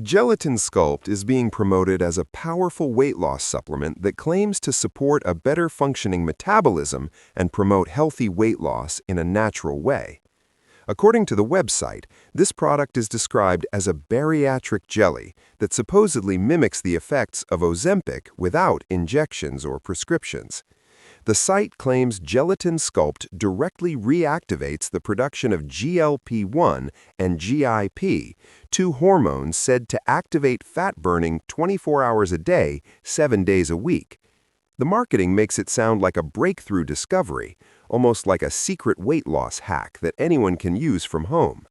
Gelatin Sculpt is being promoted as a powerful weight loss supplement that claims to support a better functioning metabolism and promote healthy weight loss in a natural way. According to the website, this product is described as a bariatric jelly that supposedly mimics the effects of Ozempic without injections or prescriptions. The site claims Gelatin Sculpt directly reactivates the production of GLP-1 and GIP, two hormones said to activate fat burning 24 hours a day, 7 days a week. The marketing makes it sound like a breakthrough discovery, almost like a secret weight loss hack that anyone can use from home.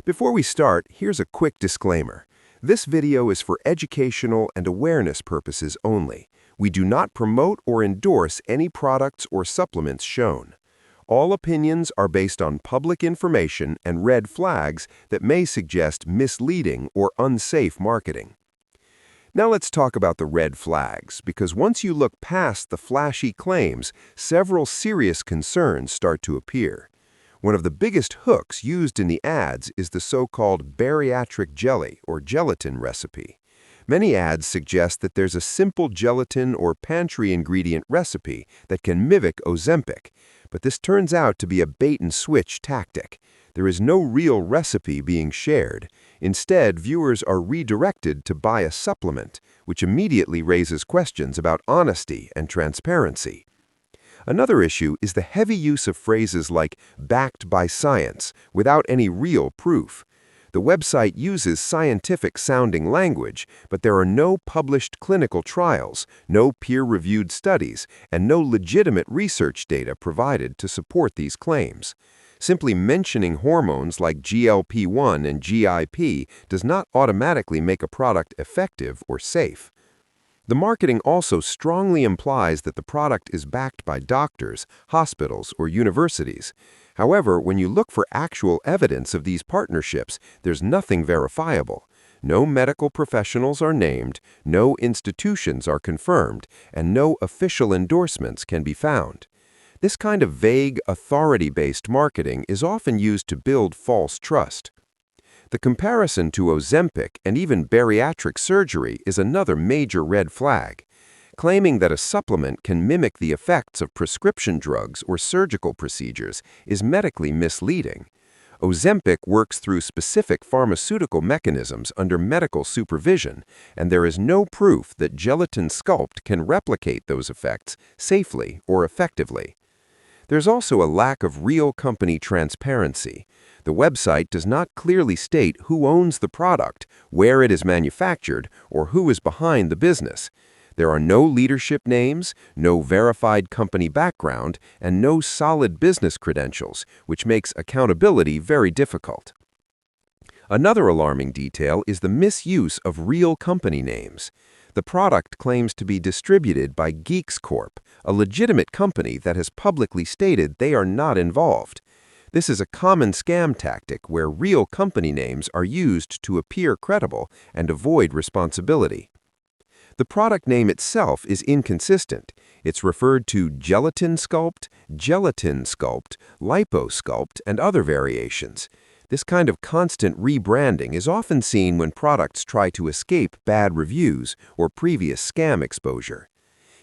Before we start, here's a quick disclaimer. This video is for educational and awareness purposes only. We do not promote or endorse any products or supplements shown. All opinions are based on public information and red flags that may suggest misleading or unsafe marketing. Now let's talk about the red flags, because once you look past the flashy claims, several serious concerns start to appear. One of the biggest hooks used in the ads is the so-called bariatric jelly or gelatin recipe. Many ads suggest that there's a simple gelatin or pantry ingredient recipe that can mimic Ozempic, but this turns out to be a bait-and-switch tactic. There is no real recipe being shared. Instead, viewers are redirected to buy a supplement, which immediately raises questions about honesty and transparency. Another issue is the heavy use of phrases like "backed by science" without any real proof. The website uses scientific-sounding language, but there are no published clinical trials, no peer-reviewed studies, and no legitimate research data provided to support these claims. Simply mentioning hormones like GLP-1 and GIP does not automatically make a product effective or safe. The marketing also strongly implies that the product is backed by doctors, hospitals, or universities. However, when you look for actual evidence of these partnerships, there's nothing verifiable. No medical professionals are named, no institutions are confirmed, and no official endorsements can be found. This kind of vague, authority-based marketing is often used to build false trust. The comparison to Ozempic and even bariatric surgery is another major red flag. Claiming that a supplement can mimic the effects of prescription drugs or surgical procedures is medically misleading. Ozempic works through specific pharmaceutical mechanisms under medical supervision, and there is no proof that Gelatin Sculpt can replicate those effects safely or effectively. There's also a lack of real company transparency. The website does not clearly state who owns the product, where it is manufactured, or who is behind the business. There are no leadership names, no verified company background, and no solid business credentials, which makes accountability very difficult. Another alarming detail is the misuse of real company names. The product claims to be distributed by Geeks Corp, a legitimate company that has publicly stated they are not involved. This is a common scam tactic where real company names are used to appear credible and avoid responsibility. The product name itself is inconsistent. It's referred to Gelatin Sculpt, Gelatin Sculpt, Lipo Sculpt, and other variations. This kind of constant rebranding is often seen when products try to escape bad reviews or previous scam exposure.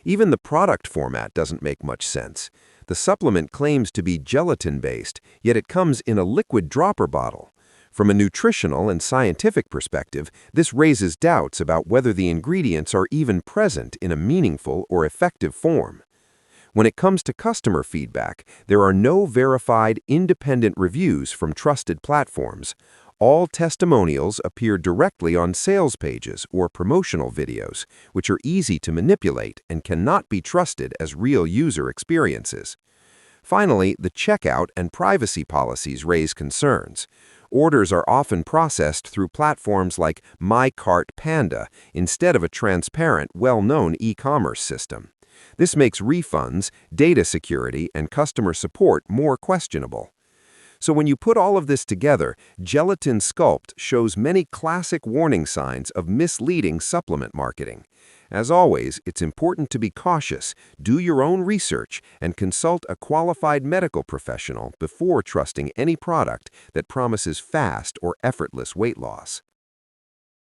Even the product format doesn't make much sense. The supplement claims to be gelatin-based, yet it comes in a liquid dropper bottle. From a nutritional and scientific perspective, this raises doubts about whether the ingredients are even present in a meaningful or effective form. When it comes to customer feedback, there are no verified independent reviews from trusted platforms. All testimonials appear directly on sales pages or promotional videos, which are easy to manipulate and cannot be trusted as real user experiences. Finally, the checkout and privacy policies raise concerns. Orders are often processed through platforms like MyCartPanda instead of a transparent, well-known e-commerce system. This makes refunds, data security, and customer support more questionable. So when you put all of this together, Gelatin Sculpt shows many classic warning signs of misleading supplement marketing. As always, it's important to be cautious, do your own research, and consult a qualified medical professional before trusting any product that promises fast or effortless weight loss.